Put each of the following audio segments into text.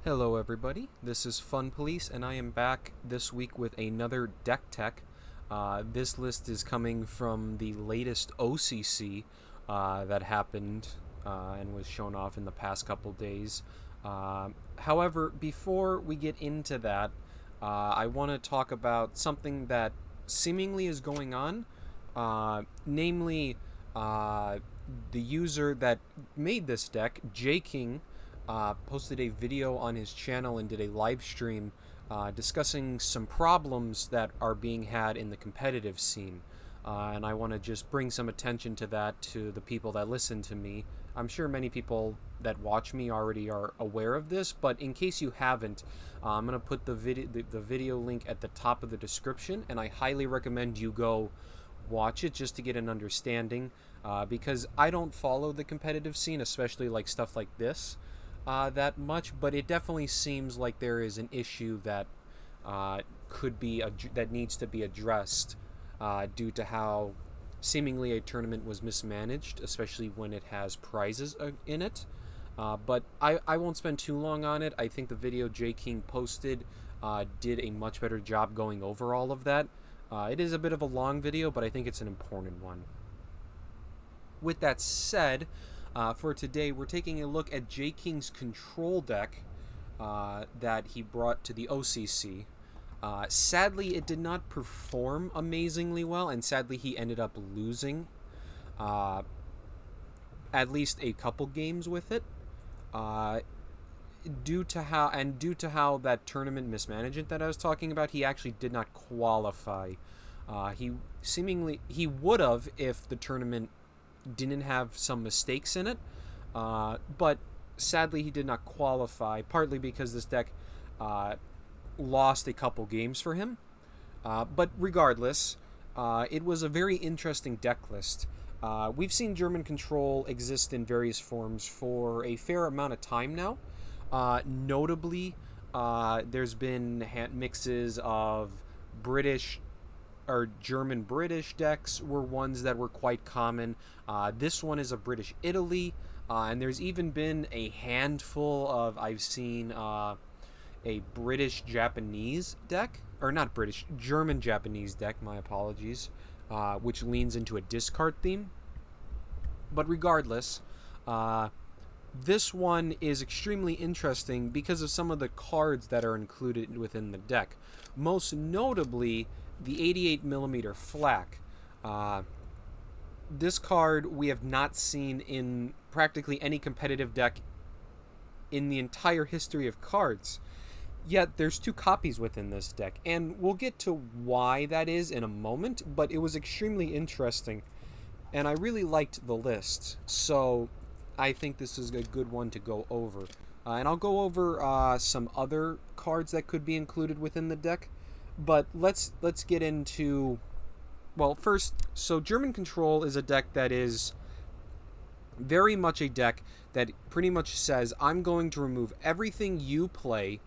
Hello everybody, this is Fun Police and I am back this week with another deck tech. This list is coming from the latest OCC that happened and was shown off in the past couple days. However, before we get into that, I want to talk about something that seemingly is going on, namely the user that made this deck, Jking, posted a video on his channel and did a live stream discussing some problems that are being had in the competitive scene. And I want to just bring some attention to that to the people that listen to me. I'm sure many people that watch me already are aware of this, but in case you haven't, I'm going to put the video link at the top of the description, and I highly recommend you go watch it just to get an understanding, because I don't follow the competitive scene, especially like stuff like this, that much, but it definitely seems like there is an issue that that needs to be addressed due to how seemingly a tournament was mismanaged, especially when it has prizes in it. But I won't spend too long on it. I think the video Jking posted did a much better job going over all of that. It is a bit of a long video, but I think it's an important one. With that said, for today, we're taking a look at Jking's control deck that he brought to the OCC. Sadly, it did not perform amazingly well, and sadly, he ended up losing at least a couple games with it. Due to how that tournament mismanagement that I was talking about, he actually did not qualify. He would have if the tournament didn't have some mistakes in it, but sadly he did not qualify, partly because this deck lost a couple games for him, but regardless, it was a very interesting deck list. We've seen German control exist in various forms for a fair amount of time now. Notably, there's been mixes of British or German-British decks were ones that were quite common. This one is a British-Italy, and there's even been a handful of, I've seen a British-Japanese deck, or not British, German-Japanese deck, my apologies, which leans into a discard theme. But regardless, this one is extremely interesting because of some of the cards that are included within the deck. Most notably, the 88mm FLAK. This card we have not seen in practically any competitive deck in the entire history of cards. Yet there's 2 copies within this deck, and we'll get to why that is in a moment, but it was extremely interesting, and I really liked the list, so I think this is a good one to go over. And I'll go over some other cards that could be included within the deck. But let's get into, well, first, so German Control is a deck that is very much a deck that pretty much says, I'm going to remove everything you play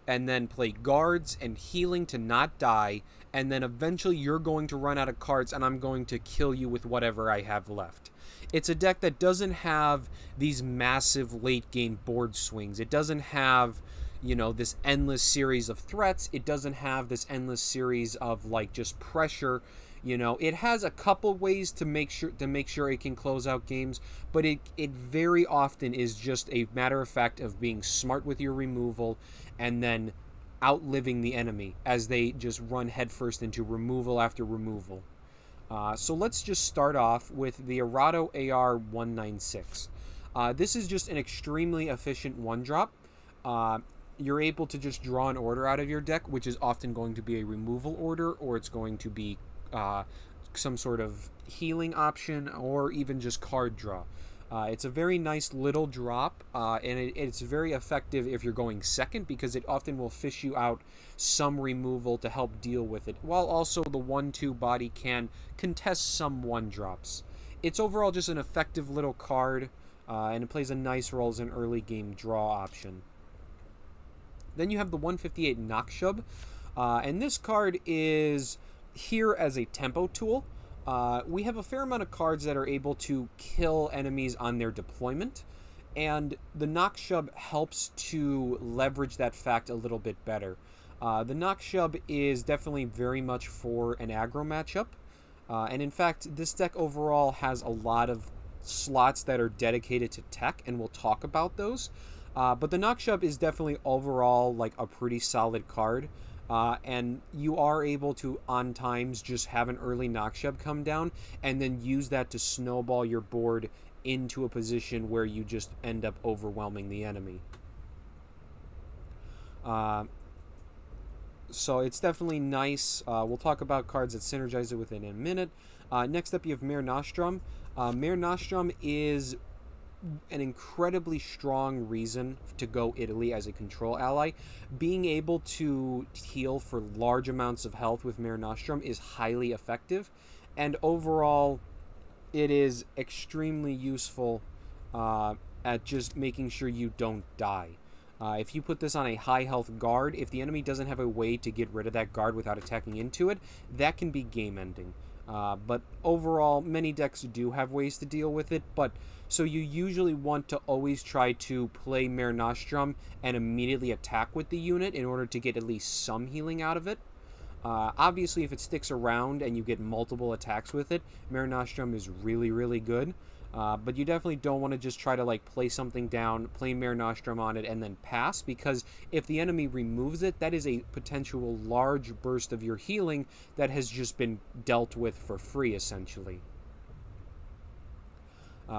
and then play guards and healing to not die, and then eventually you're going to run out of cards and I'm going to kill you with whatever I have left. It's a deck that doesn't have these massive late game board swings. It doesn't have, you know, this endless series of threats. It doesn't have this endless series of like just pressure. You know, it has a couple ways to make sure it can close out games, but it very often is just a matter of fact of being smart with your removal and then outliving the enemy as they just run headfirst into removal after removal. So let's just start off with the ARADO AR 196. This is just an extremely efficient one-drop. You're able to just draw an order out of your deck, which is often going to be a removal order, or it's going to be some sort of healing option, or even just card draw. It's a very nice little drop, and it's very effective if you're going second, because it often will fish you out some removal to help deal with it, while also the 1/2 body can contest some 1-drops. It's overall just an effective little card, and it plays a nice role as an early game draw option. Then you have the 158 NACHSCHUB, and this card is here as a tempo tool. We have a fair amount of cards that are able to kill enemies on their deployment, And the NACHSCHUB helps to leverage that fact a little bit better. The NACHSCHUB is definitely very much for an aggro matchup. And in fact, this deck overall has a lot of slots that are dedicated to tech, and we'll talk about those. But the NACHSCHUB is definitely overall like a pretty solid card. And you are able to, on times, just have an early NACHSCHUB come down and then use that to snowball your board into a position where you just end up overwhelming the enemy. So it's definitely nice. We'll talk about cards that synergize it within a minute. Next up, you have Mare Nostrum. Mare Nostrum is an incredibly strong reason to go Italy as a control ally. Being able to heal for large amounts of health with Mare Nostrum is highly effective, and overall it is extremely useful at just making sure you don't die. If you put this on a high health guard, if the enemy doesn't have a way to get rid of that guard without attacking into it, that can be game ending. But overall, many decks do have ways to deal with it, but so you usually want to always try to play Mare Nostrum and immediately attack with the unit in order to get at least some healing out of it. Obviously, if it sticks around and you get multiple attacks with it, Mare Nostrum is really, really good. But you definitely don't want to just try to like play something down, play Mare Nostrum on it, and then pass, because if the enemy removes it, that is a potential large burst of your healing that has just been dealt with for free, essentially.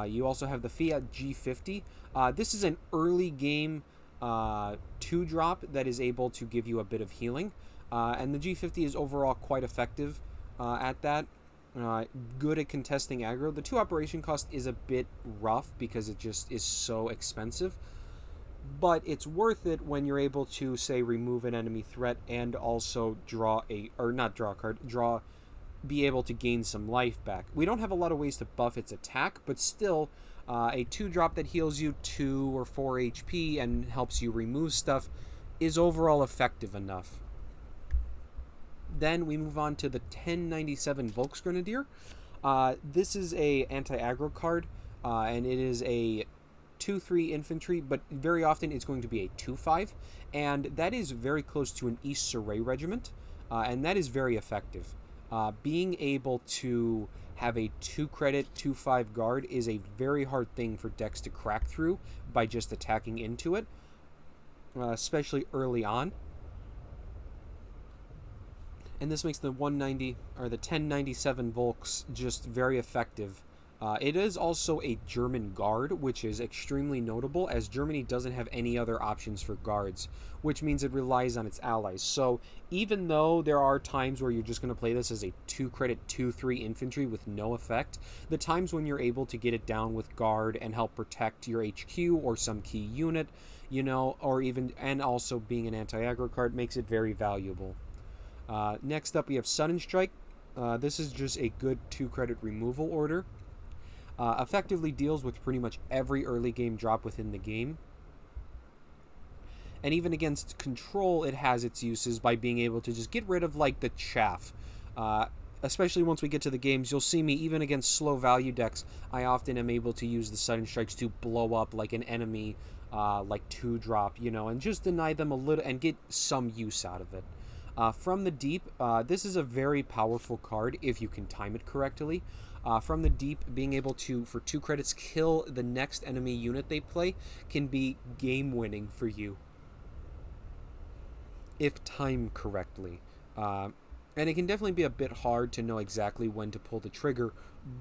You also have the Fiat G.50. This is an early game 2-drop that is able to give you a bit of healing. And the G.50 is overall quite effective at that. Good at contesting aggro. The 2 operation cost is a bit rough because it just is so expensive. But it's worth it when you're able to, say, remove an enemy threat and also be able to gain some life back. We don't have a lot of ways to buff its attack, but still, a 2-drop that heals you 2 or 4 HP and helps you remove stuff is overall effective enough. Then we move on to the 1097 VOLKSGRENADIER. This is a anti-aggro card, and it is a 2-3 infantry, but very often it's going to be a 2-5, and that is very close to an East Surrey regiment, and that is very effective. Being able to have a 2-credit, 2-5 guard is a very hard thing for decks to crack through by just attacking into it, especially early on. And this makes the 1097 Volks just very effective. It is also a German guard, which is extremely notable, as Germany doesn't have any other options for guards, which means it relies on its allies. So even though there are times where you're just going to play this as a 2-credit, 2-3 infantry with no effect, the times when you're able to get it down with guard and help protect your HQ or some key unit, or even, and also being an anti-aggro card makes it very valuable. Next up, we have Sudden Strike. This is just a good 2-credit removal order. Effectively deals with pretty much every early game drop within the game. And even against control, it has its uses by being able to just get rid of like the chaff. Especially once we get to the games, you'll see me, even against slow value decks, I often am able to use the Sudden Strikes to blow up like an enemy, like 2-drop, and just deny them a little and get some use out of it. From the Deep, this is a very powerful card if you can time it correctly. From the Deep, being able to, for 2 credits, kill the next enemy unit they play can be game-winning for you, if timed correctly. And it can definitely be a bit hard to know exactly when to pull the trigger,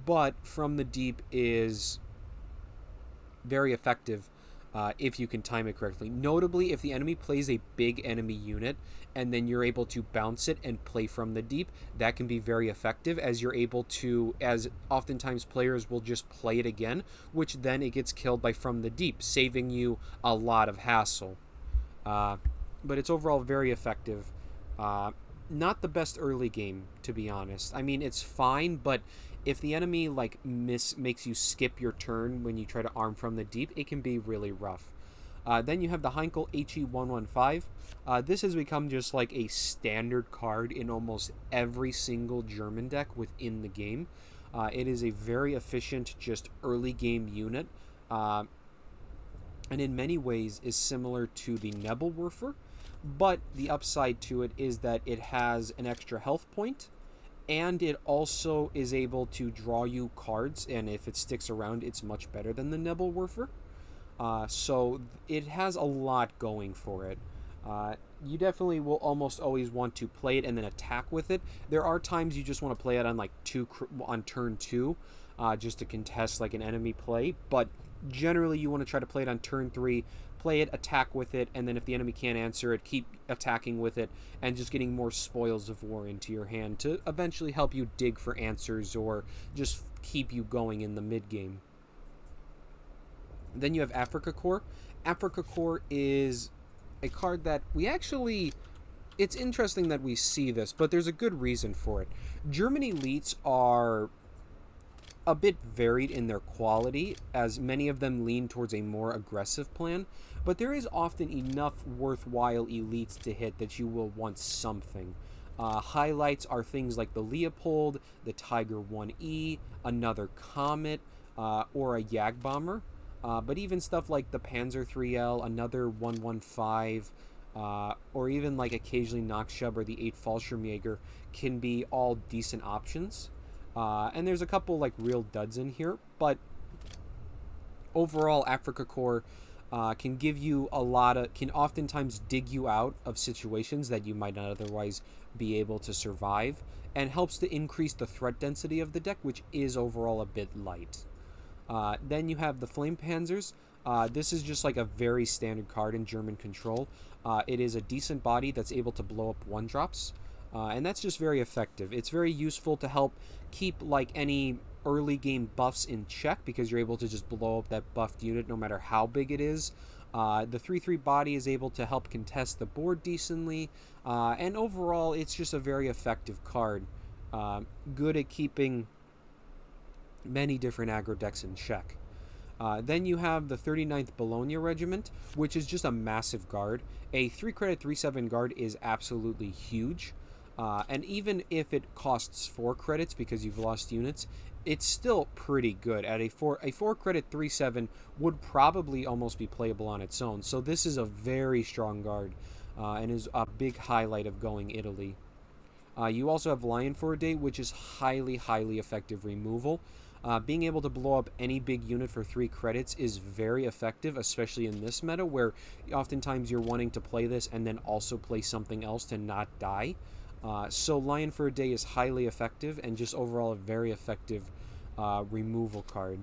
but From the Deep is very effective if you can time it correctly. Notably, if the enemy plays a big enemy unit and then you're able to bounce it and play From the Deep, that can be very effective, as you're able to, as oftentimes players will just play it again, which then it gets killed by From the Deep, saving you a lot of hassle. But it's overall very effective. Not the best early game, to be honest. I mean, it's fine, but if the enemy makes you skip your turn when you try to arm From the Deep, it can be really rough. Then you have the HEINKEL HE115. This has become just like a standard card in almost every single German deck within the game. It is a very efficient, just early game unit. and in many ways is similar to the Nebelwerfer, but the upside to it is that it has an extra health point, and it also is able to draw you cards, and if it sticks around, it's much better than the Nebelwerfer. So it has a lot going for it. You definitely will almost always want to play it and then attack with it. There are times you just want to play it on like on turn 2, just to contest like an enemy play, but generally you want to try to play it on turn 3, play it, attack with it, and then if the enemy can't answer it, keep attacking with it and just getting more spoils of war into your hand to eventually help you dig for answers or just keep you going in the mid game. Then you have Afrika Korps. Afrika Korps is a card that we actually... It's interesting that we see this, but there's a good reason for it. German elites are a bit varied in their quality, as many of them lean towards a more aggressive plan, but there is often enough worthwhile elites to hit that you will want something. Highlights are things like the Leopold, the Tiger 1E, another Comet, or a Jagdbomber. But even stuff like the Panzer III-L, another 115, or even like occasionally NACHSCHUB or the 8 Fallschirmjäger can be all decent options. And there's a couple like real duds in here, but overall Afrika Korps can give you can oftentimes dig you out of situations that you might not otherwise be able to survive, and helps to increase the threat density of the deck, which is overall a bit light. Then you have the FLAMMPANZERs. This is just like a very standard card in German control. It is a decent body that's able to blow up 1-drops, and that's just very effective. It's very useful to help keep like any early game buffs in check, because you're able to just blow up that buffed unit no matter how big it is. The 3/3 body is able to help contest the board decently, and overall it's just a very effective card. Good at keeping many different aggro decks in check. Then you have the 39th Bologna Regiment, which is just a massive guard. A 3-credit 3/7 guard is absolutely huge. And even if it costs 4 credits because you've lost units, it's still pretty good. At a 4-credit 3/7 would probably almost be playable on its own. So this is a very strong guard, and is a big highlight of going Italy. You also have Lion for a Day, which is highly effective removal. Being able to blow up any big unit for 3 credits is very effective, especially in this meta, where oftentimes you're wanting to play this and then also play something else to not die. So Lion for a Day is highly effective, and just overall a very effective removal card.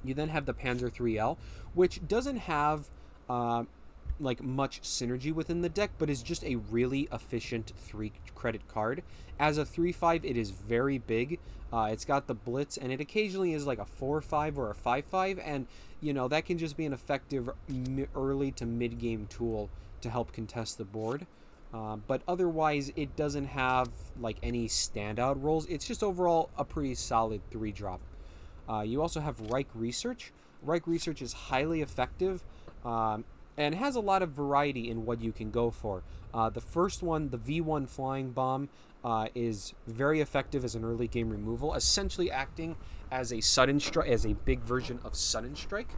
You then have the Panzer III-L, which doesn't have like much synergy within the deck, but is just a really efficient 3-credit card. As a 3/5, it is very big. It's got the blitz, and it occasionally is like a 4/5 or a 5/5, and you know that can just be an effective early to mid game tool to help contest the board. But otherwise, it doesn't have like any standout roles. It's just overall a pretty solid 3-drop. You also have Reich Research. Reich Research is highly effective, and has a lot of variety in what you can go for. The first one, the V1 Flying Bomb, is very effective as an early game removal, essentially acting as a sudden strike, as a big version of Sudden Strike,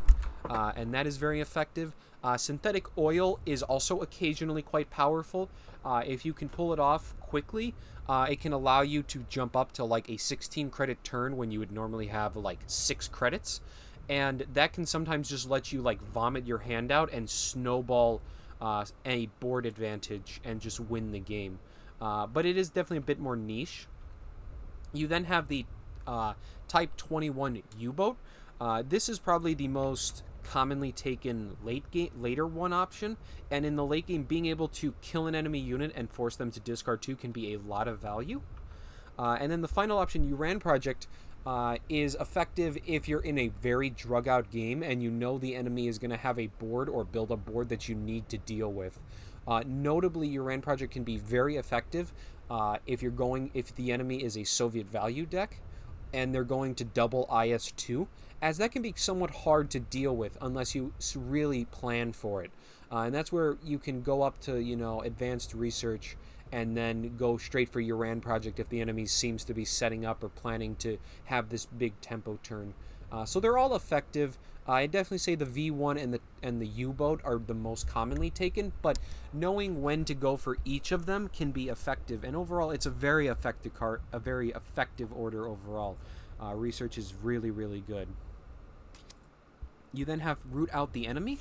and that is very effective. Synthetic Oil is also occasionally quite powerful. If you can pull it off quickly, it can allow you to jump up to like a 16-credit turn when you would normally have like 6 credits. And that can sometimes just let you like vomit your hand out and snowball a board advantage and just win the game. But it is definitely a bit more niche. You then have the Type 21 U-boat. This is probably the most commonly taken later one option, and in the late game, being able to kill an enemy unit and force them to discard 2 can be a lot of value. And then the final option, Uran Project, is effective if you're in a very drug out game and you know the enemy is going to have a board or build a board that you need to deal with. Notably, Uran Project can be very effective if the enemy is a Soviet value deck and they're going to double IS-2, as that can be somewhat hard to deal with unless you really plan for it. And that's where you can go up to, advanced research and then go straight for Uran Project if the enemy seems to be setting up or planning to have this big tempo turn. So they're all effective. I'd definitely say the V1 and the U-boat are the most commonly taken, but knowing when to go for each of them can be effective. And overall, it's a very effective a very effective order overall. Research is really, really good. You then have Root Out the Enemy,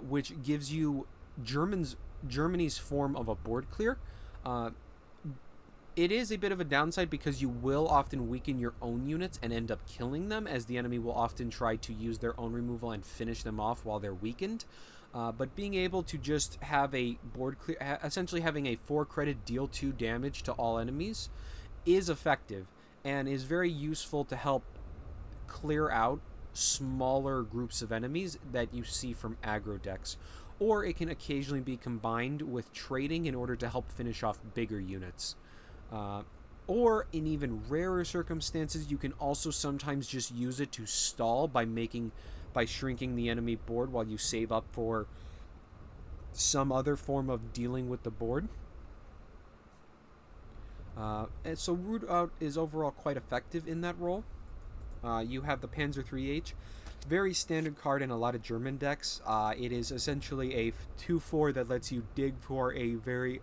which gives you Germany's form of a board clear. It is a bit of a downside because you will often weaken your own units and end up killing them, as the enemy will often try to use their own removal and finish them off while they're weakened. But being able to just have a board clear, essentially having a 4 credit deal 2 damage to all enemies, is effective and is very useful to help clear out smaller groups of enemies that you see from aggro decks. Or it can occasionally be combined with trading in order to help finish off bigger units. Or in even rarer circumstances, you can also sometimes just use it to stall by shrinking the enemy board while you save up for some other form of dealing with the board. And so Root Out is overall quite effective in that role. You have the Panzer III-H, very standard card in a lot of German decks. It is essentially a 2/4 that lets you dig for a very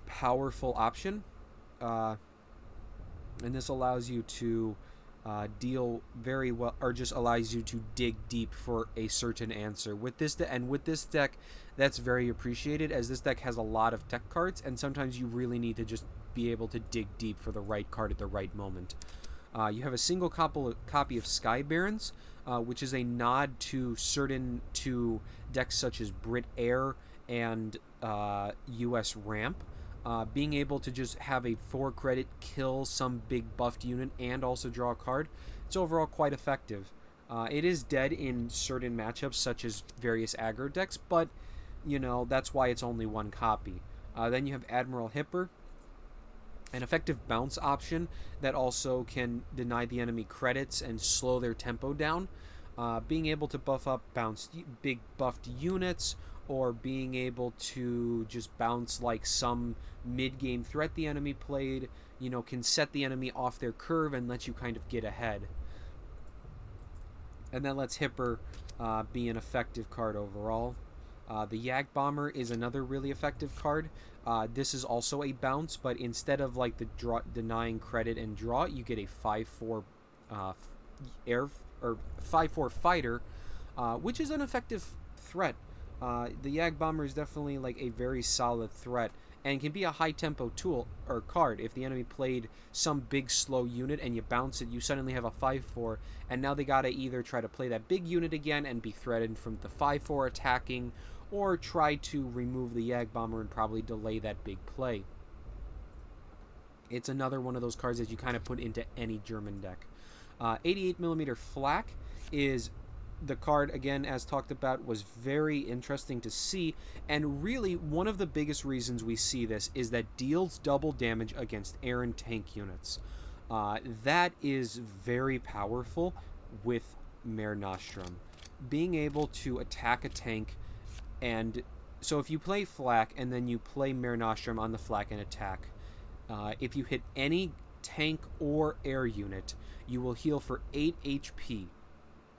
powerful option, and this allows you to deal very well, or just allows you to dig deep for a certain answer. With this deck, that's very appreciated, as this deck has a lot of tech cards, and sometimes you really need to just be able to dig deep for the right card at the right moment. You have a single copy of Sky Barons, which is a nod to decks such as Brit Air and US Ramp. Being able to just have a 4 credit kill some big buffed unit and also draw a card, it's overall quite effective. It is dead in certain matchups such as various aggro decks, but that's why it's only 1 copy. Then you have Admiral Hipper, an effective bounce option that also can deny the enemy credits and slow their tempo down. Being able to buff up big buffed units, or being able to just bounce like some mid-game threat the enemy played, can set the enemy off their curve and let you kind of get ahead. And that lets Hipper be an effective card overall. The JagDBOMBER is another really effective card. This is also a bounce, but instead of like the denying credit and draw, you get a 5/4 air or 5/4 fighter, which is an effective threat. The JagDBOMBER is definitely like a very solid threat and can be a high tempo tool or card. If the enemy played some big slow unit and you bounce it, you suddenly have a 5/4, and now they gotta either try to play that big unit again and be threatened from the 5/4 attacking, or try to remove the JagDBOMBER and probably delay that big play. It's another one of those cards that you kind of put into any German deck. 88mm FLAK is the card, again, as talked about, was very interesting to see, and really one of the biggest reasons we see this is that deals double damage against air and tank units. That is very powerful with Mare Nostrum. Being able to attack a tank, and so if you play FLAK and then you play Mare Nostrum on the FLAK and attack, if you hit any tank or air unit, you will heal for 8 HP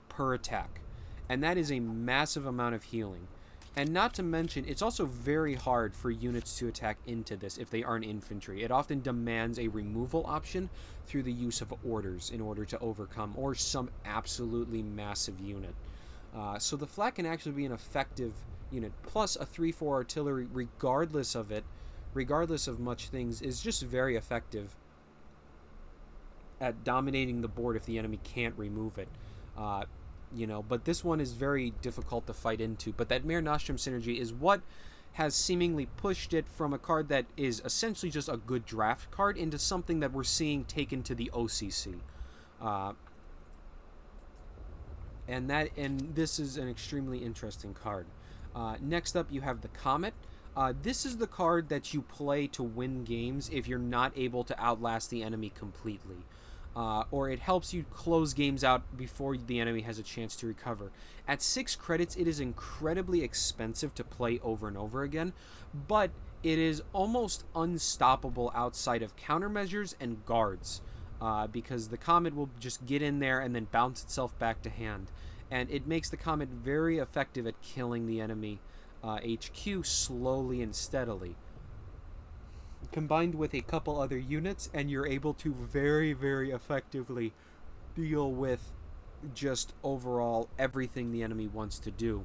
per attack, and that is a massive amount of healing. And not to mention, it's also very hard for units to attack into this if they aren't infantry. It often demands a removal option through the use of orders in order to overcome, or some absolutely massive unit. So the FLAK can actually be an effective unit, plus a 3/4 artillery, regardless of much things, is just very effective at dominating the board if the enemy can't remove it. But this one is very difficult to fight into. But that Mare Nostrum synergy is what has seemingly pushed it from a card that is essentially just a good draft card into something that we're seeing taken to the OCC. And this is an extremely interesting card. Next up, you have the KOMET. This is the card that you play to win games if you're not able to outlast the enemy completely. Or it helps you close games out before the enemy has a chance to recover. At 6 credits, it is incredibly expensive to play over and over again, but it is almost unstoppable outside of countermeasures and guards. because the Comet will just get in there and then bounce itself back to hand. And it makes the Comet very effective at killing the enemy HQ slowly and steadily. Combined with a couple other units, and you're able to very, very effectively deal with just overall everything the enemy wants to do.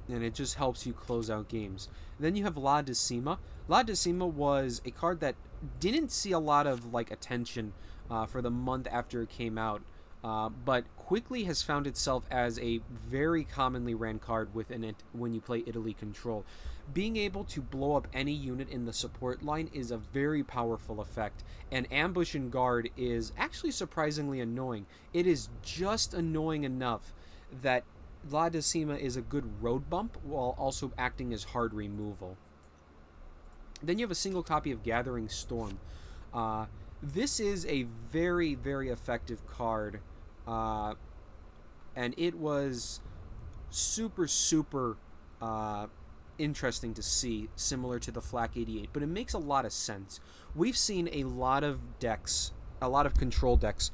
And it just helps you close out games. Then you have La Decima. La Decima was a card that didn't see a lot of attention for the month after it came out, but quickly has found itself as a very commonly ran card within it when you play Italy Control. Being able to blow up any unit in the support line is a very powerful effect, and Ambush and Guard is actually surprisingly annoying. It is just annoying enough that La Decima is a good road bump while also acting as hard removal. Then you have a single copy of Gathering Storm. This is a very, very effective card, and it was super, super interesting to see, similar to the FLAK 88, but it makes a lot of sense. We've seen a lot of decks, a lot of control decks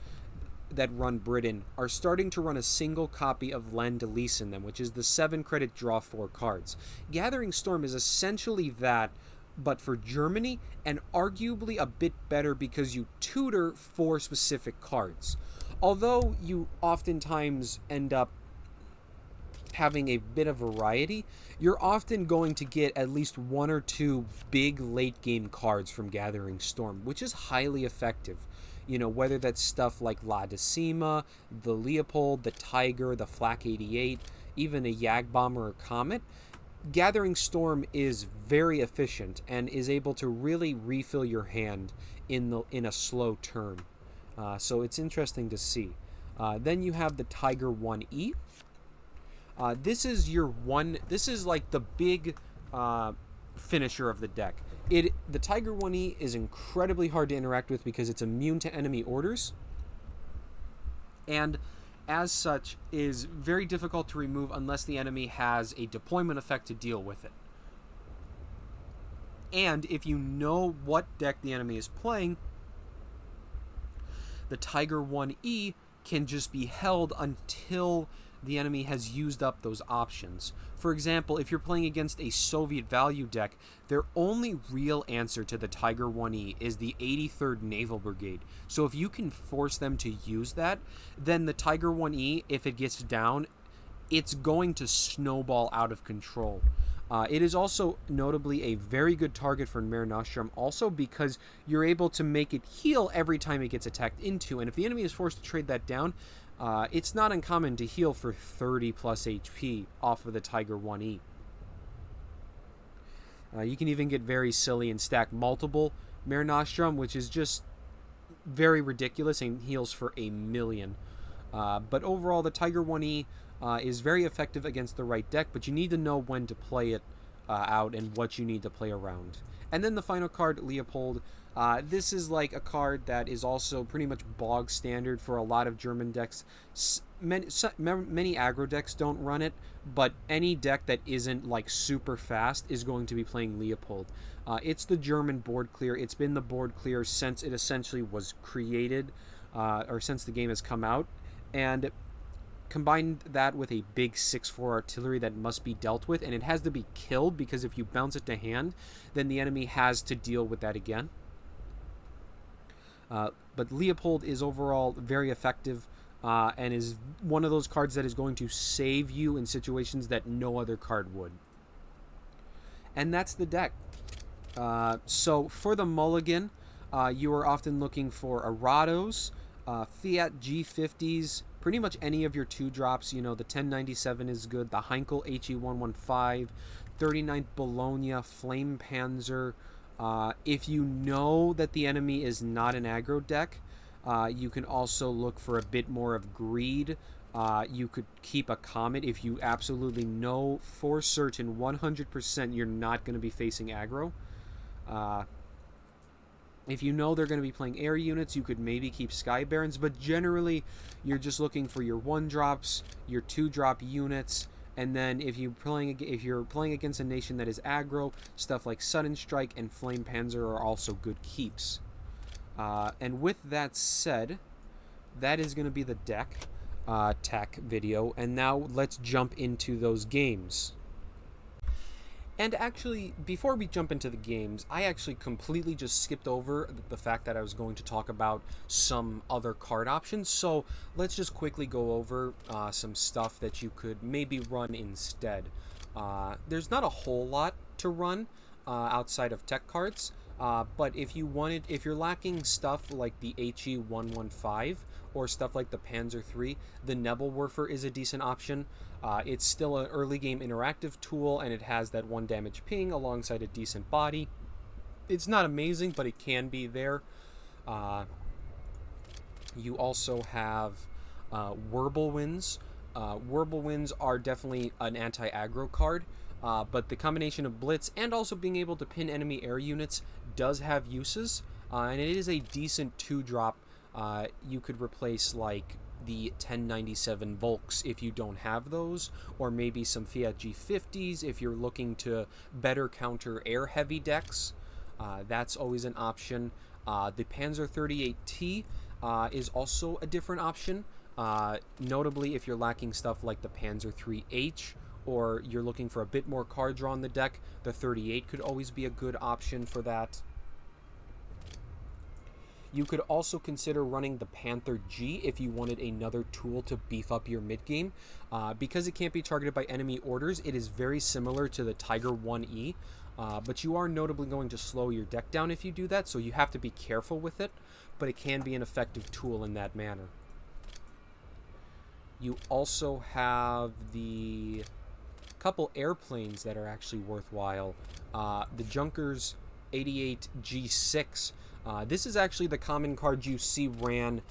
that run Britain are starting to run a single copy of Lend-Lease in them, which is the 7-credit draw 4 cards. Gathering Storm is essentially that, but for Germany, and arguably a bit better because you tutor 4 specific cards. Although you oftentimes end up having a bit of variety, you're often going to get at least 1 or 2 big late game cards from Gathering Storm, which is highly effective. You know, whether that's stuff like La Decima, the Leopold, the Tiger, the FLAK 88, even a Jagdbomber or Comet, Gathering Storm is very efficient and is able to really refill your hand in a slow turn. So it's interesting to see. Then you have the Tiger 1E. This is like the big finisher of the deck. The Tiger 1E is incredibly hard to interact with because it's immune to enemy orders, and as such is very difficult to remove unless the enemy has a deployment effect to deal with it. And if you know what deck the enemy is playing, the Tiger 1E can just be held until the enemy has used up those options. For example, if you're playing against a Soviet value deck, their only real answer to the Tiger 1E is the 83rd Naval Brigade. So if you can force them to use that, then the Tiger 1E, if it gets down, it's going to snowball out of control. It is also notably a very good target for Mare Nostrum, also because you're able to make it heal every time it gets attacked into, and if the enemy is forced to trade that down, it's not uncommon to heal for 30 plus HP off of the Tiger 1E. You can even get very silly and stack multiple Mare Nostrum, which is just very ridiculous and heals for 1,000,000. But overall, the Tiger 1E is very effective against the right deck, but you need to know when to play it out and what you need to play around. And then the final card, Leopold. This is like a card that is also pretty much bog standard for a lot of German decks. Many aggro decks don't run it, but any deck that isn't like super fast is going to be playing Leopold. It's the German board clear. It's been the board clear since it essentially was created, or since the game has come out. And combine that with a big 6/4 artillery that must be dealt with, and it has to be killed because if you bounce it to hand, then the enemy has to deal with that again. But Leopold is overall very effective and is one of those cards that is going to save you in situations that no other card would. And that's the deck. So for the mulligan, you are often looking for ARADOs, Fiat G50s, pretty much any of your 2-drops. You know, the 1097 is good, the HEINKEL HE115, 39th Bologna, FLAMMPANZER. If you know that the enemy is not an aggro deck, you can also look for a bit more of greed. You could keep a Comet if you absolutely know for certain 100% you're not going to be facing aggro. If you know they're going to be playing air units, you could maybe keep Sky Barons, but generally you're just looking for your 1-drops, your 2-drop units, And then if you're playing against a nation that is aggro, stuff like Sudden Strike and FLAMMPANZER are also good keeps. And with that said, that is going to be the deck tech video. And now let's jump into those games. And actually, before we jump into the games, I actually completely just skipped over the fact that I was going to talk about some other card options. So let's just quickly go over some stuff that you could maybe run instead. There's not a whole lot to run outside of tech cards. But if you're lacking stuff like the HE-115 or stuff like the Panzer III, the Nebelwerfer is a decent option. It's still an early game interactive tool, and it has that 1 damage ping alongside a decent body. It's not amazing, but it can be there. You also have Whirlwinds. Whirlwinds are definitely an anti-aggro card. But the combination of Blitz and also being able to pin enemy air units does have uses, and it is a decent 2-drop. You could replace like the 1097 Volks if you don't have those, or maybe some Fiat G50s if you're looking to better counter air-heavy decks. That's always an option. The Panzer III-T is also a different option, notably if you're lacking stuff like the Panzer III-H, or you're looking for a bit more card draw on the deck. The 38 could always be a good option for that. You could also consider running the Panther G if you wanted another tool to beef up your mid-game. Because it can't be targeted by enemy orders, it is very similar to the Tiger 1E, but you are notably going to slow your deck down if you do that, so you have to be careful with it, but it can be an effective tool in that manner. You also have the couple airplanes that are actually worthwhile. The Junkers 88 G6. This is actually the common card you see ran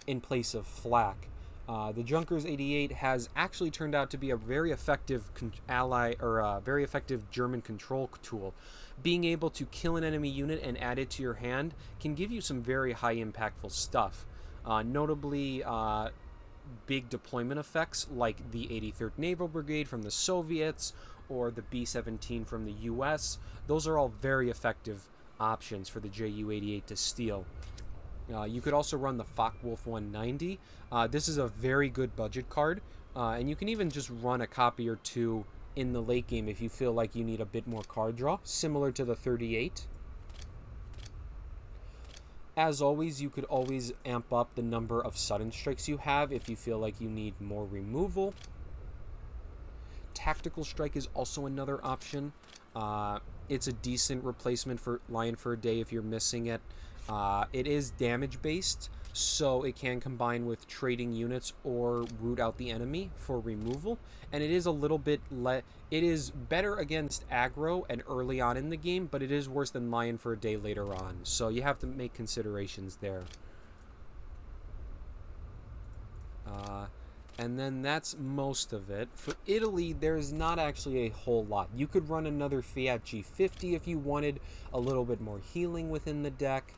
in place of FLAK. The Junkers 88 has actually turned out to be a very effective very effective German control tool. Being able to kill an enemy unit and add it to your hand can give you some very high impactful stuff. Notably, big deployment effects like the 83rd Naval Brigade from the Soviets or the B-17 from the US. Those are all very effective options for the Ju-88 to steal. You could also run the Focke-Wulf 190. This is a very good budget card, and you can even just run a copy or two in the late game if you feel like you need a bit more card draw, similar to the 38. As always, you could always amp up the number of sudden strikes you have if you feel like you need more removal. Tactical strike is also another option. It's a decent replacement for Lion for a Day if you're missing it. It is damage based, so it can combine with trading units or root out the enemy for removal, and it is a little bit it is better against aggro and early on in the game, but it is worse than Lion for a Day later on, so you have to make considerations there. And then that's most of it. For Italy, there's not actually a whole lot. You could run another Fiat G50 if you wanted a little bit more healing within the deck.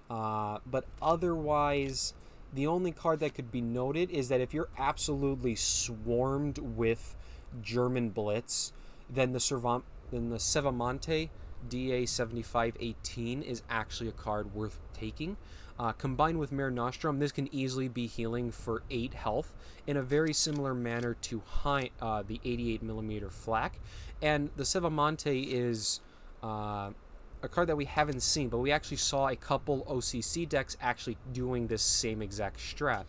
But otherwise, the only card that could be noted is that if you're absolutely swarmed with German Blitz, then the Sevamonte DA7518 is actually a card worth taking. Combined with Mare Nostrum, this can easily be healing for 8 health in a very similar manner to the 88mm FLAK. And the Sevamonte is a card that we haven't seen, but we actually saw a couple OCC decks actually doing this same exact strat.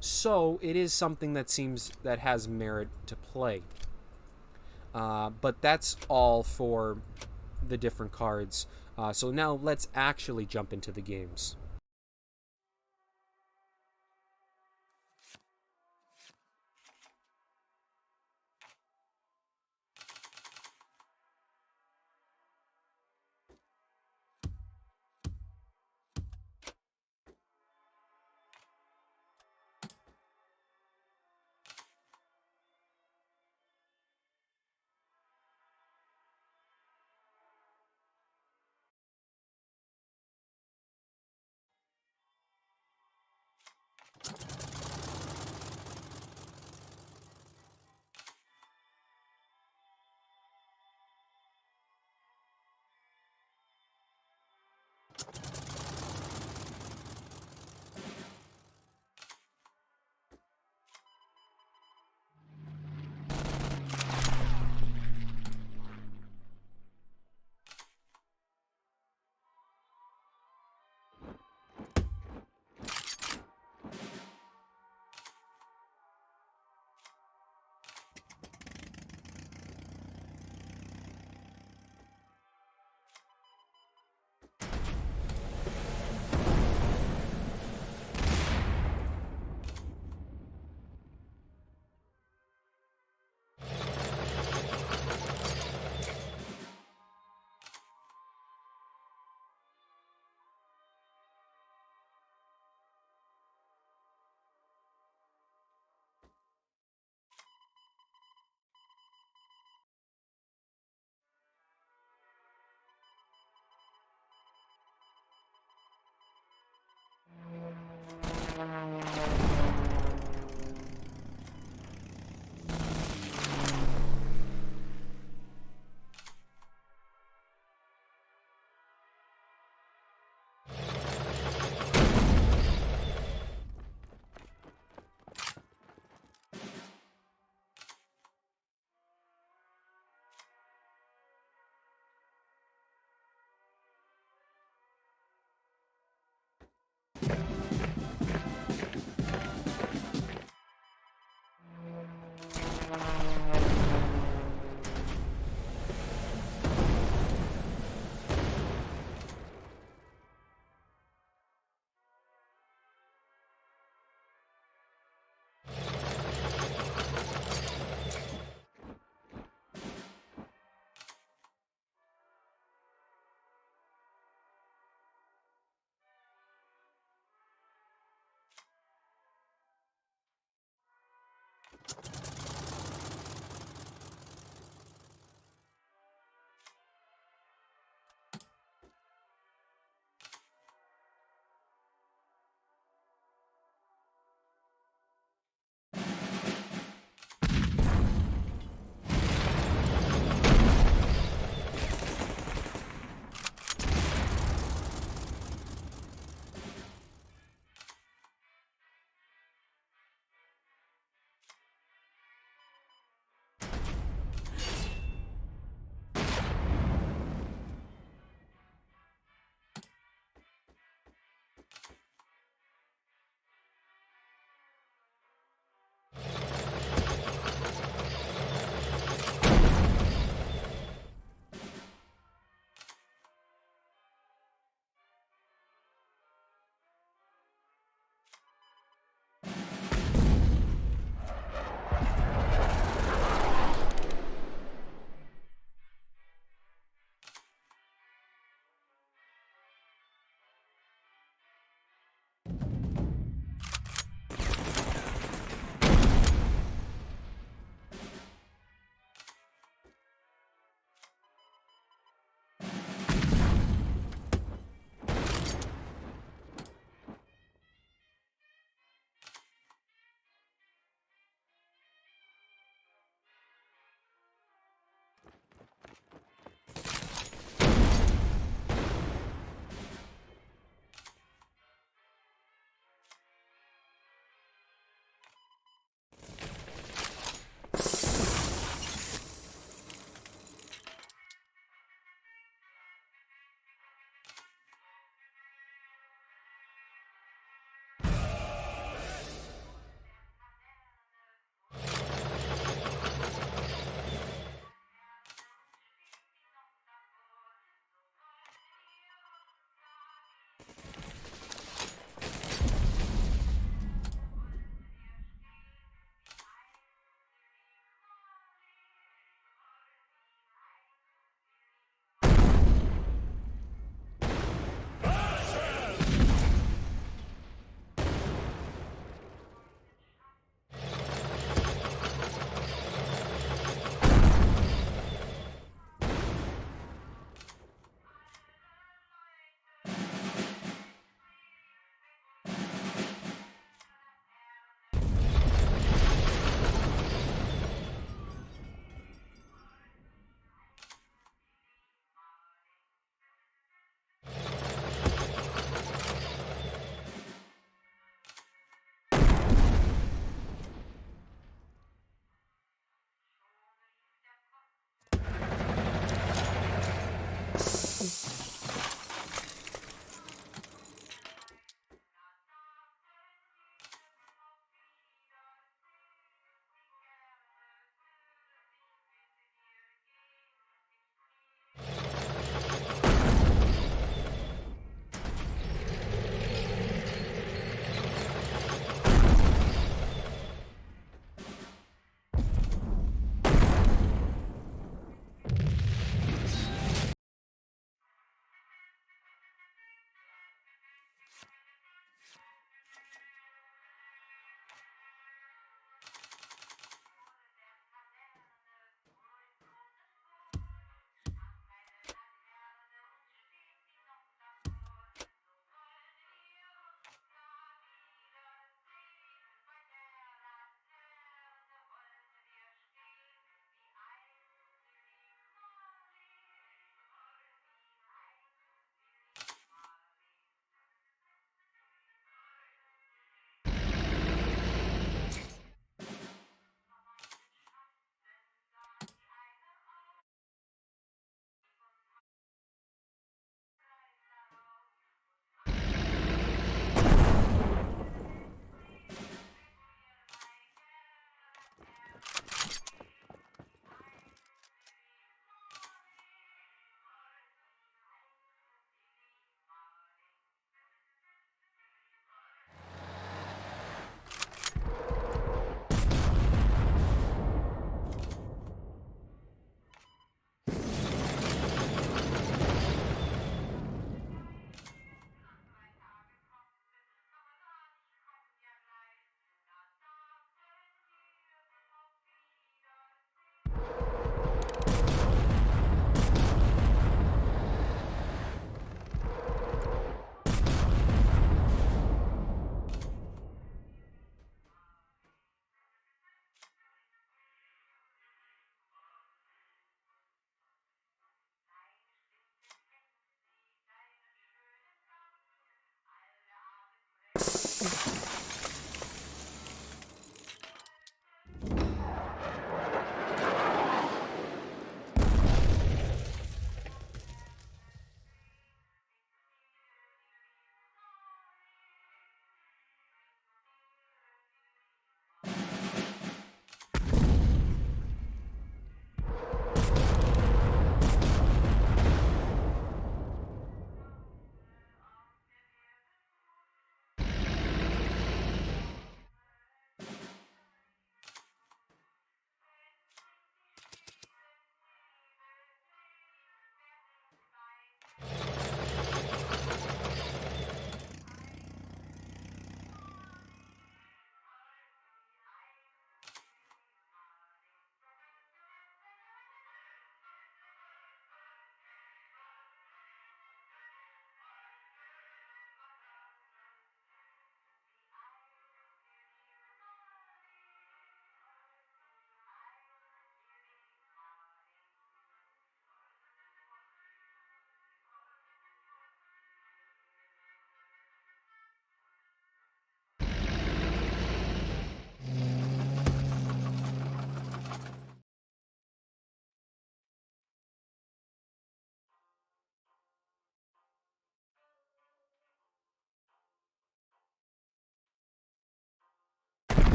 So it is something that has merit to play. But that's all for the different cards. So now let's actually jump into the games.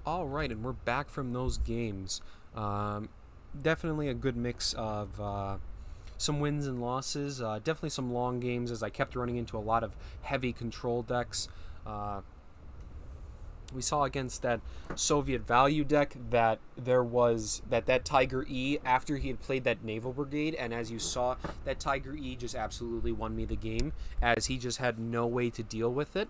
Alright, and we're back from those games. Definitely a good mix of some wins and losses. Definitely some long games as I kept running into a lot of heavy control decks. We saw against that Soviet value deck that there was that Tiger E after he had played that Naval Brigade, and as you saw, that Tiger E just absolutely won me the game as he just had no way to deal with it.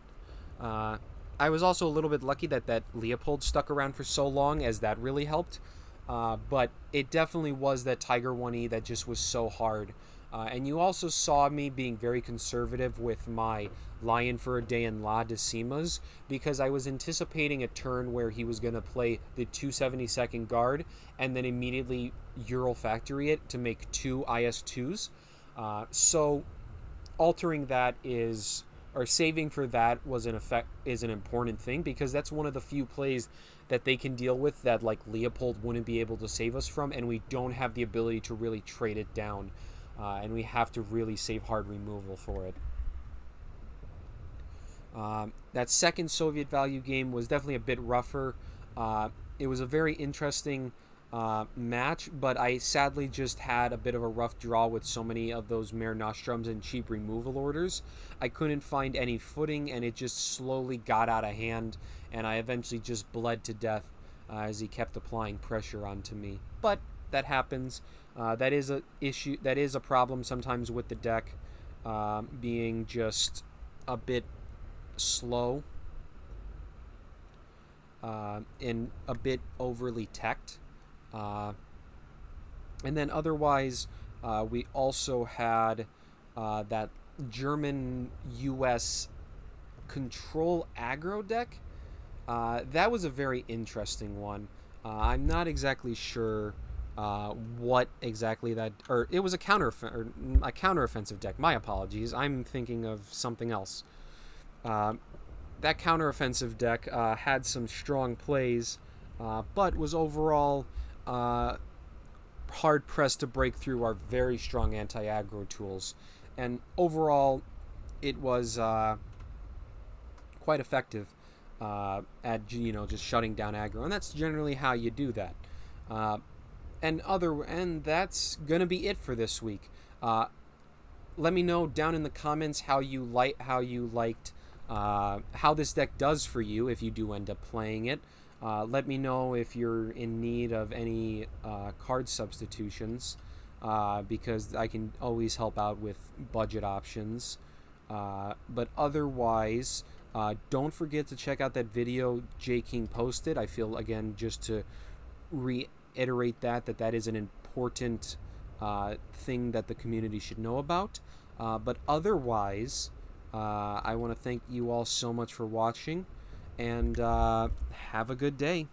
I was also a little bit lucky that Leopold stuck around for so long, as that really helped. But it definitely was that Tiger 1E that just was so hard. And you also saw me being very conservative with my Lion for a Day and La DECIMAs, because I was anticipating a turn where he was going to play the 272nd guard and then immediately Ural Factory it to make 2 IS-2s. So altering that or saving for that is an important thing, because that's one of the few plays that they can deal with that like Leopold wouldn't be able to save us from, and we don't have the ability to really trade it down, and we have to really save hard removal for it. That second Soviet value game was definitely a bit rougher. It was a very interesting match, but I sadly just had a bit of a rough draw with so many of those Mare Nostrums and cheap removal orders. I couldn't find any footing, and it just slowly got out of hand, and I eventually just bled to death as he kept applying pressure onto me. But that happens. That is a issue. That is a problem sometimes with the deck being just a bit slow and a bit overly teched. And then otherwise, we also had that German-US control aggro deck. That was a very interesting one. I'm not exactly sure what exactly that, or it was a counteroffensive deck. My apologies. I'm thinking of something else. That counteroffensive deck had some strong plays, but was overall hard pressed to break through our very strong anti-aggro tools, and overall it was quite effective at just shutting down aggro, and that's generally how you do that. And that's gonna be it for this week. Let me know down in the comments how you liked how this deck does for you if you do end up playing it. Let me know if you're in need of any card substitutions, because I can always help out with budget options. But otherwise, don't forget to check out that video Jking posted. I feel, again, just to reiterate that is an important thing that the community should know about. But otherwise, I want to thank you all so much for watching, and have a good day.